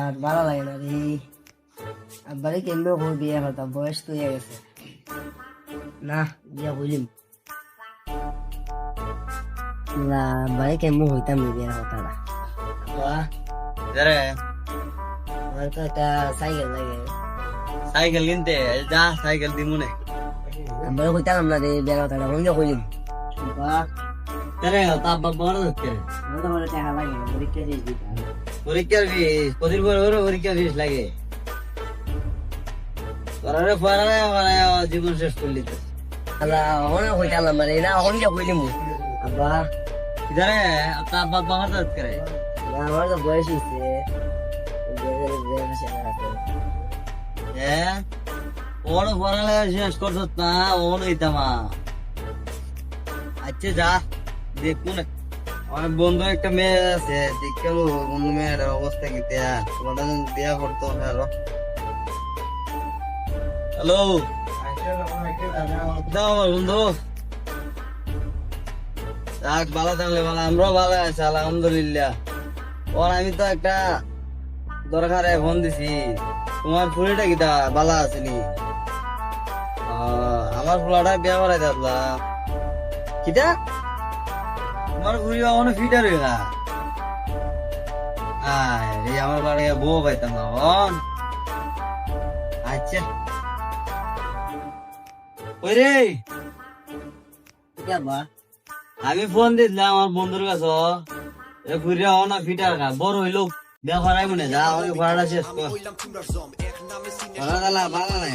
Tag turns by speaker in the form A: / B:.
A: আর ভালো লাগে না রে। আব্বারে কেমনে হই বিয়ে কথা, বয়স তো হয়ে গেছে। না বিয়া হইলিম না, আব্বারে কেমনে হইতাম রে বিয়ের কথাটা। আব্বা,
B: যারে
A: আমার তো একটা সাইকেল লাগে।
B: সাইকেল কিনতে যা, সাইকেল দিমুনে।
A: আব্বারে হইতাম না রে বিয়ের কথাটা, হইলে হইলিম। আব্বা,
B: যারে তা আব্বা বড় হচ্ছে
A: আমার তো বলে টাকা লাগে, পরীক্ষা দিয়ে দিতে হবে।
B: পরীক্ষার ফিস প্রতির পর পরীক্ষার ফিস লাগে। তোরা পড়ালে মানে জীবন শেষ করলি তো।
A: আল্লাহ, হনে হইতাম না রে, না হইলে হইলিম। আব্বা,
B: যারে তা আব্বা বাবার দাঁত করে
A: না আমার তো বয়স হয়েছে।
B: হ্যাঁ, ওর পড়ালে শেষ করছ না, ওর হইতামা। আচ্ছা যা দেখুন, আমার বন্ধু একটা মেয়ে আছে, দেখে বন্ধু মেয়ের অবস্থা কি দেয়া, তোমাদের দেয়া করতো। হ্যালো হ্যালো, দাও আমার বন্ধু। যাক ভালো থাকলে ভালো, আমরাও ভালো আছি আলহামদুলিল্লাহ। ওর আমি তো একটা দরকারে ফোন দিছি, তোমার ফুলিটা কিটা ভালো আছে নি? আমার ফুলাটা বিয়া করাই দিলাম। কিটা তোমার ফুলি অনেক ফিটার হয়ে গা। আরে আমার বাড়ি বউ পাইতাম না। আচ্ছা ওই রে,
A: আব্বা,
B: আমি ফোন দিলাম আমার বন্ধুর কাছে, ফুরিয়া অনেক ফিটার গা, বড় হইলো বিয়া করাই মনে যা, ওই ভাড়াটা শেষ কর। ভাড়া ভালো নাই।